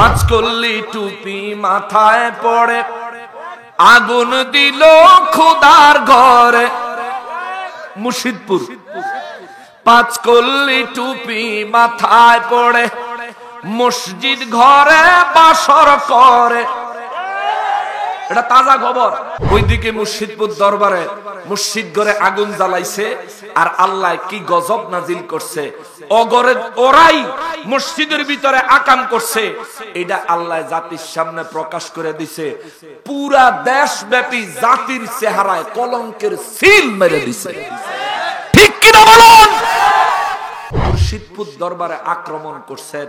পাঁচকল্লি টুপি মাথায় পড়ে আগুন দিল খোদার ঘরে। মুর্শিদপুর। পাঁচকল্লি টুপি মাথায় পড়ে মসজিদ ঘরে বাসর করে। এটা তাজা খবর। ওইদিকে মুর্শিদপুর দরবারে মসজিদ ঘরে আগুন জ্বালাইছে আর আল্লাহ কি গজব নাজিল করছে। ওরাই মসজিদের ভিতরে আকাম করছে, এটা আল্লাহ জাতির সামনে প্রকাশ করে দিছে। পুরা দেশব্যাপী জাতির চেহারায় কলঙ্কের সিল মেরে দিছে। ঠিক কিনা বলুন? মুর্শিদপুর দরবারে আক্রমণ করছেন।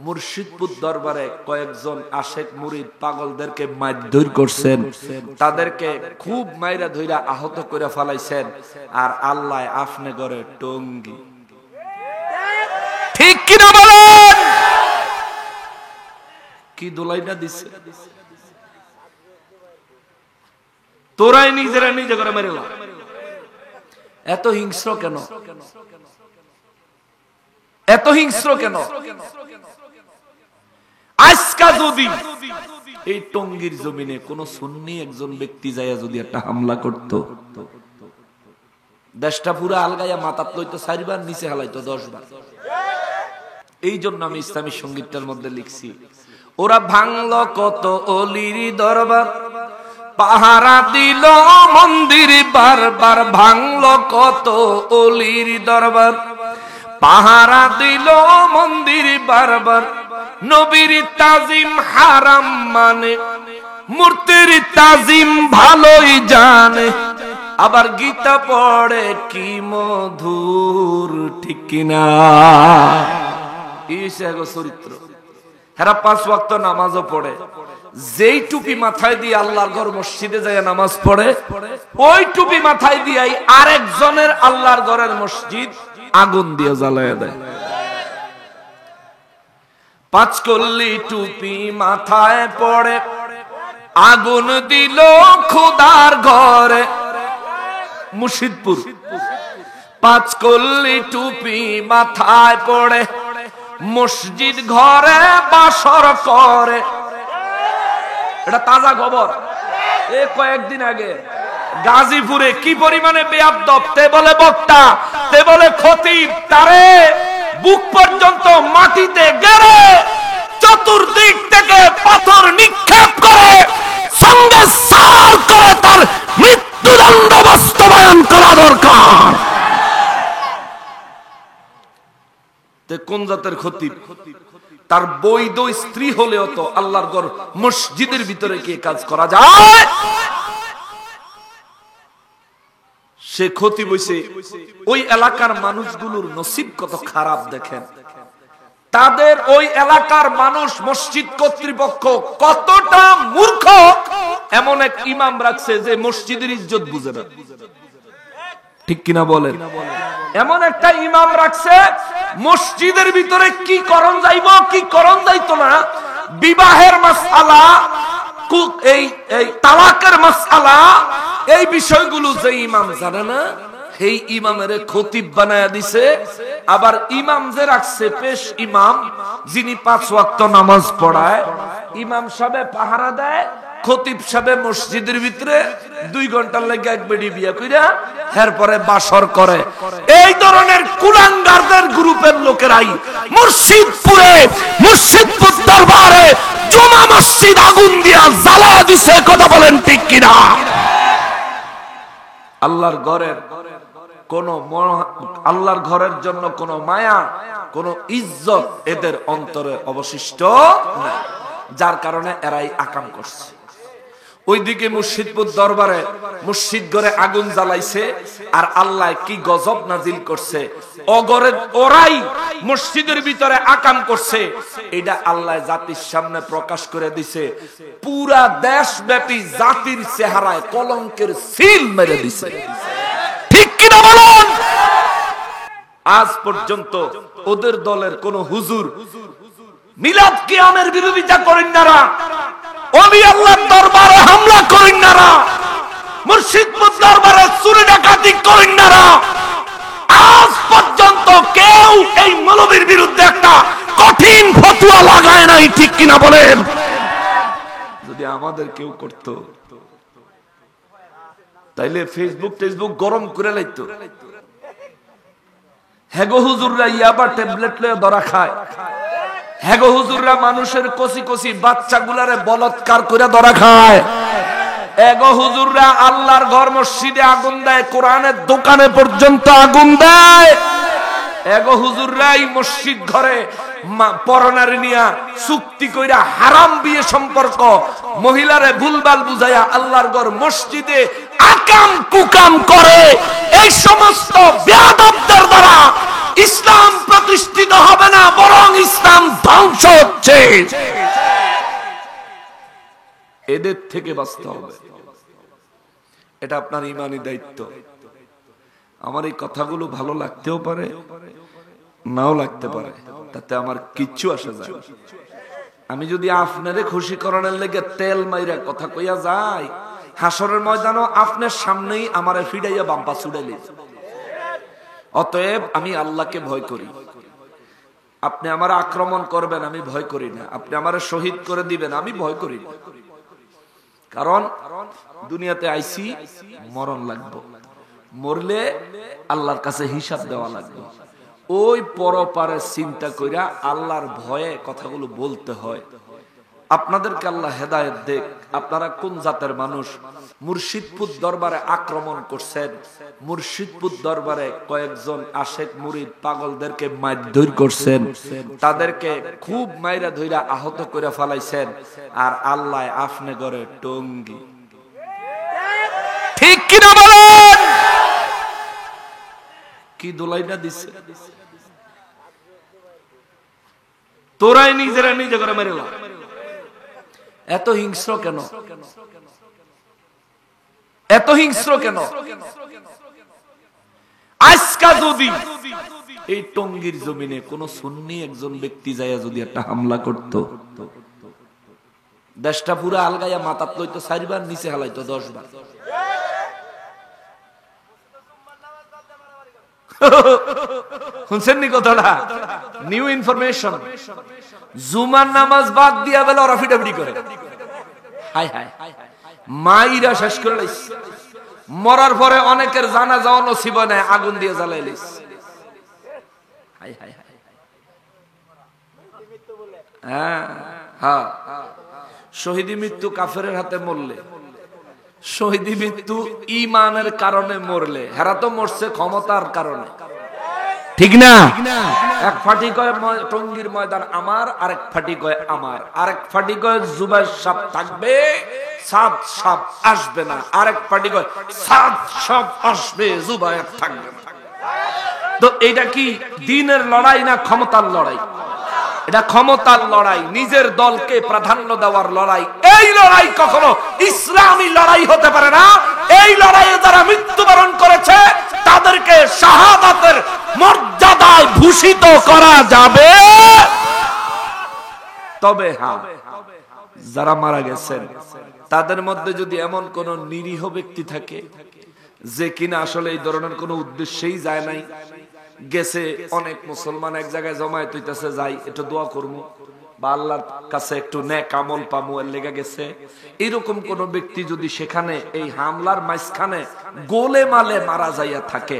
মুর্শিদপুর দরবারে কয়েকজন আশেক মুরিদ পাগলদেরকে মারধর করছেন, তাদেরকে খুব মাইরা ধইরা আহত করে ফেলাইছেন। আর আল্লাহ আপনি করে টঙ্গি। ঠিক কিনা বলেন? কি দোলাইটা দিছে। তোরাই নিজেরা নিজে করে মেরে। এত হিংস্র কেন? এত হিংস্র কেন? আজকা যদি এই টঙ্গীর জমিনে কোন সুন্নি একজন ব্যক্তি যায় যদি একটা হামলা করত, দেশটা পুরো আলগাইয়া মাথাত লইতো 4 বার, নিচে হালাইতো 10 বার। এই জন্য আমি ইসলামী সঙ্গীতটার মধ্যে লিখছি, ওরা ভাঙলো কত অলির দরবার, পাহারা দিল মন্দির বারবার। ভাঙলো কত অলির দরবার, পাহারা দিল মন্দির বারবার। নবীর তাজিম হারাম মানে, মূর্তির তাজিম ভালোই জানে। আবার গীতা পড়ে কি মধুর। ঠিক কিনা? চরিত্র। হেরা 5 ওয়াক্ত নামাজও পড়ে। যেই টুপি মাথায় দিয়ে আল্লাহর ঘর মসজিদে যায় নামাজ পড়ে, ওই টুপি মাথায় দিয়ে আরেকজনের আল্লাহর ঘরের মসজিদ আগুন দিয়ে জ্বালায় দেয়। পাঁচকল্লি টুপি মাথায় পড়ে আগুন দিল খোদার ঘরে। মুর্শিদপুর। পাঁচকল্লি টুপি মাথায় পড়ে মসজিদ ঘরে বাসর করে। এটা তাজা খবর। এ কয়েকদিন আগে গাজীপুরে কি পরিমানে বেয়াদব, তে বলে বক্তা, তে বলে খতিব, তারে বুক পর্যন্ত মাটিতে গেড়ে চতুর্দিক থেকে পাথর নিক্ষেপ করে সঙ্গে সার করে তার মৃত্যুদণ্ড বাস্তবায়ন করা দরকার। তে কোন জাতের খতিব? তার বৈধ স্ত্রী হলেও তো আল্লাহর ঘর মসজিদের ভিতরে কি কাজ করা যায়? সে খতিব হইছে। ওই এলাকার মানুষগুলোর নসিব কত খারাপ দেখেন। তাদের ওই এলাকার মানুষ, মসজিদ কর্তৃপক্ষ কতটা মূর্খ, এমন এক ইমাম রাখছে যে মসজিদের ইজ্জত বুঝে না। ঠিক কিনা বলেন? এমন একটা ইমাম রাখছে, মসজিদের ভিতরে কি করণ যাইব কি করণ যাইতো না, বিবাহের মাসআলা, এই তালাকের মাসআলা, এই বিষয়গুলো যে ইমাম জানে না, সেই ইমামের খতিব বানায়া দিছে। আবার ইমাম যে রাখছে পেশ ইমাম, যিনি 5 ওয়াক্ত নামাজ পড়ায়, ইমাম সাহেব পাহারা দেয়, খতিব সাহেব মসজিদের ভিতরে 2 ঘন্টার লাগে এক বেডি বিয়া কইরা এরপরে বাসর করে। এই ধরনের কুলাঙ্গারদের গ্রুপের লোকেরাই মুর্শিদপুর দরবারে জুমা মসজিদ আগুন দিয়া জ্বালায়া দিছে। কথা বলেন ঠিক কিনা? আল্লাহর ঘরের জন্য কোন মায়া, কোন ইজ্জত এদের অন্তরে অবশিষ্ট নাই, যার কারণে এরাই আকাম করছে। ওইদিকে মুর্শিদপুর দরবারে মসজিদ ঘরে আগুন জ্বালাইছে আর আল্লাহ কি গজব নাজিল করছে। ওরাই মসজিদের ভিতরে আকাম করছে, এটা আল্লাহ জাতির সামনে প্রকাশ করে দিছে। পুরা দেশব্যাপী জাতির চেহারায় কলঙ্কের সিল মেরে দিছে। ঠিক কিনা বলুন? আজ পর্যন্ত ওদের দলের কোন হুজুর মিলাদ কিয়ামের বিরোধিতা করেন না, ওলি আল্লাহর দরবারে হামলা করেন না, মুর্শিদপুর দরবারে চুরি ডাকাতি করেন না। আজ পর্যন্ত পর্যন্ত কেউ এই মৌলবীর বিরুদ্ধে একটা কঠিন ফতোয়া লাগায় নাই, ঠিক কিনা বলেন? যদি আমাদের কেউ করত তাইলে ফেসবুক গরম করে লাইতো। হেগো হুজুররা ইয়াবা ট্যাবলেট লয়ে ধরা খায়, হেগো হুজুররা মানুষের কচি কচি বাচ্চাগুলারে বলৎকার করে ধরা খায়, এগো হুজুররা আল্লাহর ঘর মসজিদে আগুন দেয়, কোরআনের দোকানে পর্যন্ত আগুন দেয়, এগো হুজুররা এই মসজিদ ঘরে পরনারী নিয়া চুক্তি কইরা হারাম বিয়ে সম্পর্ক মহিলারে ভুলভাল বুঝাইয়া আল্লাহর ঘর মসজিদে আকাম কুকাম করে। এই সমস্ত বেয়াদবদের দ্বারা ইসলাম প্রতিষ্ঠিত হবে না, বরং ইসলাম ধ্বংস হচ্ছে। এদের থেকে বাঁচতে হবে, এটা আপনার ঈমানি দায়িত্ব। আমার এই কথাগুলো ভালো লাগতেও পারে, নাও লাগতে পারে, তাতে আমার কিচ্ছু আসে যায় না। আমি যদি আপনারে খুশি করানোর লেগে তেল মাইরা কথা কইয়া যাই, হাসরের ময়দানও আপনার সামনেই আমারে ফিডাইয়া বাম্পা ছুড়াইলি। অতএব আমি আল্লাহকে ভয় করি। আপনি আমার আক্রমণ করবেন, আমি ভয় করি না। আপনি আমারে শহীদ করে দিবেন, আমি ভয় করি না। কারণ দুনিয়াতে আইছি, মরণ লাগবে, মরলে আল্লাহর কাছে হিসাব দেওয়া লাগবে। ওই পরপারে চিন্তা কইরা আল্লাহর ভয়ে কথাগুলো বলতে হয়। আপনাদেরকে আল্লাহ হেদায়েত দেখ। আপনারা কোন জাতের মানুষ? মুর্শিদপুর দরবারে আক্রমণ করছেন, মুর্শিদপুর দরবারে কয়েকজন আশেক মুরিদ পাগলদেরকে মারধর করছেন, তাদেরকে খুব মাইরা ধইরা আহত করে ফেলাইছেন, আর আল্লাহ আপনি করে টঙ্গি। ঠিক কিনা বলেন? কি দোলাইটা দিছে? তোরাই নিজেরা নিজে করে মেরে লা। এত হিংস্র কেন? এত হিংস্র কেন? আজকা যদি এই টঙ্গীর জমিনে কোন সুন্নি একজন ব্যক্তি যাইয়া যদি একটা হামলা করত, দেশটা পুরো আলগাইয়া মাথাত লইতো 4 বার, নিচে হালাইতো 10 বার। শুনছেন নি কথাটা? New information. জুমার নামাজ বাদ দিয়া বেলা ওরা ফিটাফিটি করে, হায় হায় মাইরা শেষ করে লাইছে। মরার পরে অনেকের জানাজা নসিব নাই, আগুন দিয়ে জ্বালাই লাইছে। হায় হায় হায়। হ্যাঁ হ্যাঁ, শহীদি মৃত্যু কাফেরের হাতে মরলে, শহীদি মৃত্যু ঈমানের কারণে মরলে, হেরা তো মরছে ক্ষমতার কারণে, ঠিক না? এক ফাটি কয় টঙ্গীর ময়দান আমার, আরেক ফাটি কয় আমার, আরেক ফাটি কয় জুবাইর সাপ থাকবে, সাত সাপ আসবে না, আরেক ফাটি কয় সাত সাপ আসবে, জুবাইর থাকবে না। তো এটা কি দ্বীনের লড়াই না ক্ষমতার লড়াই? এটা ক্ষমতার লড়াই, নিজের দলকে প্রাধান্য দেওয়ার লড়াই। এই লড়াই কখনো ইসলামী লড়াই হতে পারে না। এই লড়াইয়ে যারা মৃত্যুবরণ করেছে তাদেরকে শাহাদাতের মর্যাদায় ভূষিত করা যাবে। তবে হ্যাঁ, যারা মারা গেছেন তাদের মধ্যে যদি এমন কোন নিরীহ ব্যক্তি থাকে যে কিনা আসলে এই ধরনের কোন উদ্দেশ্যেই যায় নাই, গেছে অনেক মুসলমান এক জায়গায় জমায়েত হইতেছে, যাই একটু দোয়া করবো বা আল্লাহর কাছে একটু নেক আমল পাবো এর লেগে গেছে, এরকম কোন ব্যক্তি যদি সেখানে এই হামলার মাঝখানে গোলে মালে মারা যাইয়া থাকে,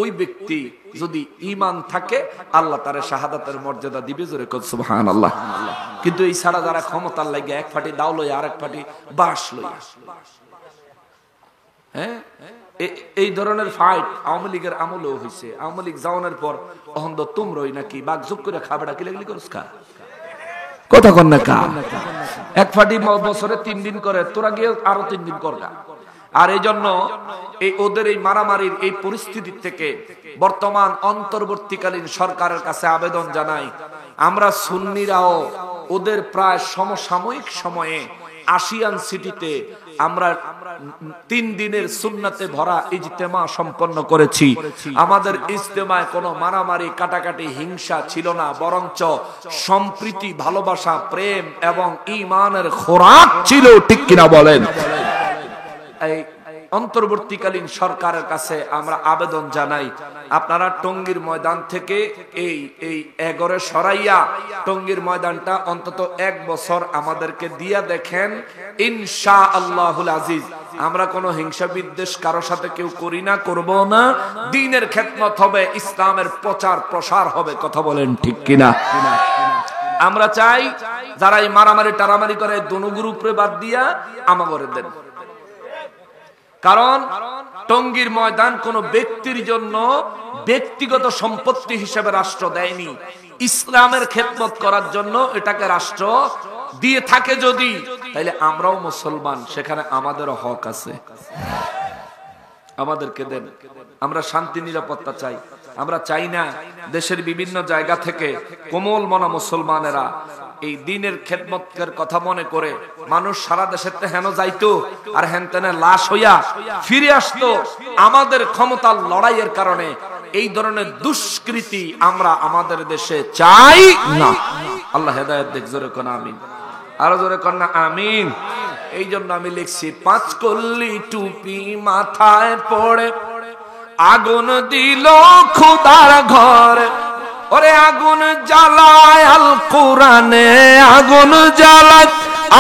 ওই ব্যক্তি যদি ঈমান থাকে আল্লাহ তারে শাহাদাতের মর্যাদা দিবে। জোরে কর সুবহানাল্লাহ। কিন্তু এই ছাড়া যারা ক্ষমতার লাগে এক ফাটি দাও লইয়া আরেক ফাটি বাঁশ লইয়া, হ্যাঁ, এই ধরনের ফাইট আওয়ামী লীগের আমলেও হয়েছে। আওয়ামী লীগ যাওয়ানোর পর অহন্দ তোমরই নাকি বাঘ যোগ করে খাবেড়া কিলাগলি করস খা কথা কন না কা, এক ফাটি বছরে 3 দিন করে, তোরা গিয়ে আরো 3 দিন করগা। আর এই জন্য এই ওদের এই মারামারির এই পরিস্থিতি থেকে বর্তমান অন্তর্বর্তীকালীন সরকারের কাছে আবেদন জানাই, আমরা সুন্নিরাও ওদের প্রায় সমসাময়িক সময়ে আশিয়ান সিটিতে আমরা 3 দিনের সুন্নাতে ভরা ইজতেমা সম্পন্ন করেছি। আমাদের ইজতেমায় কোনো মারামারি কাটাকাটি হিংসা ছিল না, বরঞ্চ সম্প্রীতি ভালোবাসা প্রেম এবং ঈমানের খোরাক ছিল, ঠিক কিনা বলেন? এই অন্তর্বর্তীকালীন সরকারের কাছে আমরা আবেদন জানাই, আপনারা টঙ্গীর ময়দান থেকে এই এগরে সরাইয়া টঙ্গীর ময়দানটা অন্তত 1 বছর আমাদেরকে দিয়া দেখেন, ইনশাআল্লাহুল আজিজ। আমরা কোনো হিংসা বিদ্বেষ কারো সাথে কেউ করি না, করব না। দ্বীনের খেদমত হবে, ইসলামের প্রচার প্রসার হবে। কথা বলেন ঠিক কিনা? আমরা চাই যারা এই মারামারি টারামারি করে দোনো গ্রুপে বাদ দিয়া আমাগরে দেন। কারণ টঙ্গীর ময়দান কোন ব্যক্তির জন্য ব্যক্তিগত সম্পত্তি হিসেবে রাষ্ট্র দেয়নি, ইসলামের খেদমত করার জন্য এটাকে রাষ্ট্র দিয়ে থাকে। যদি তাইলে আমরাও মুসলমান, সেখানে আমাদেরও হক আছে, আমাদেরকে দেন। আমরা শান্তি নিরাপত্তা চাই। আমরা চাই না দেশের বিভিন্ন জায়গা থেকে কোমল মনা মুসলমানেরা এই দ্বীনের খেদমতের কথা মনে করে মানুষ সারা দেশের হেন যাইতো আর হেনতেনে লাশ হইয়া ফিরে আসতো। আমাদের ক্ষমতার লড়াইয়ের কারণে এই ধরনের দুষ্কৃতি আমরা আমাদের দেশে চাই না। আল্লাহ হেদায়েত দেখ। জোরে কোন আমিন, আরো জোরে কোন না আমিন। এই জন্য আমি লিখছি, 5 কল্লি টুপি মাথায় পড়ে আগুন দিল খোদার ঘরে। ওরে আগুন জ্বালায় আল কোরআনে, আগুন জ্বালায়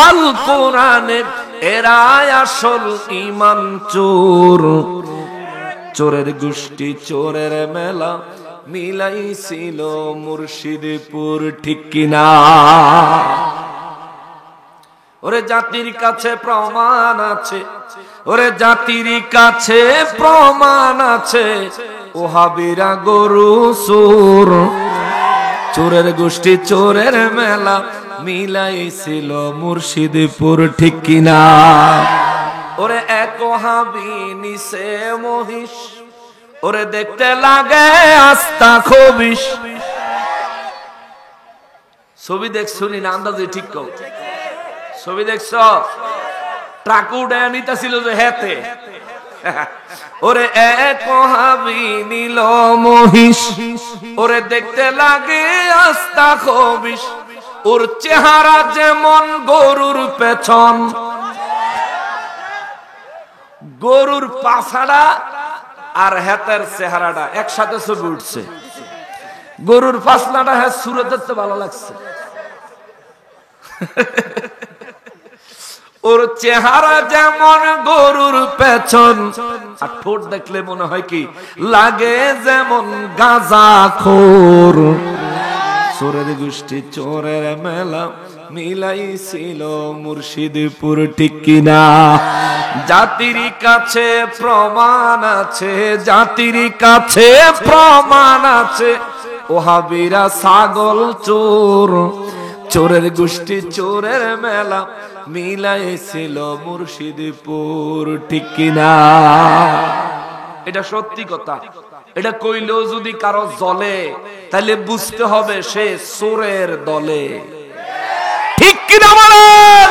আল কোরআনে, এরাই আসল ঈমান চোর। চোরের গোষ্ঠী চোরের মেলা মিলাইছিল মুর্শিদপুর, ঠিক কিনা? ওরে জাতির কাছে প্রমাণ আছে, ওরে জাতির কাছে প্রমাণ আছে, ওহাবিরা গরু চোর। চোরের গোষ্ঠী চোরের মেলা মিলাইছিল মুর্শিদপুর, ঠিক কিনা? ওরে এক ওহাবি নিছে মহিষ, ওরে দেখতে লাগে আস্তা খবিশ। ছবি দেখছুনি না আন্দাজে ঠিক কও? ছবি দেখছ? ট্রাক উড়ে নিতেছিল যে হেতে। ওরে এক ওহাবি নিল মহিষ, ওরে দেখতে লাগে আস্তা খবিশ। ওর চেহারা যেমন গরুর পেছন, গরুর পাছাড়া আর হেতের চেহারাটা একসাথে ছবি উঠছে। গরুর পাছলাটা হ্যাঁ সুরে দেখতে ভালো লাগছে। ওর চেহারা যেমন গরুর পেছন, আর ঠোঁট দেখলে মনে হয় কি লাগে যেমন গাঁজাখোর। চোরের গোষ্ঠী চোরের মেলা মিলাইছিল মুর্শিদপুর, ঠিক কিনা? জাতির কাছে প্রমাণ আছে, জাতির কাছে প্রমাণ আছে, ওহাবিরা ছাগল চোর। চোরের গোষ্ঠী চোরের মেলা মিলাইছিল মুর্শিদপুর, ঠিক কিনা? এটা সত্যি কথা। এটা কইলেও যদি কারো জ্বলে তাহলে বুঝতে হবে সে চোরের দলে, ঠিক কিনা বলেন?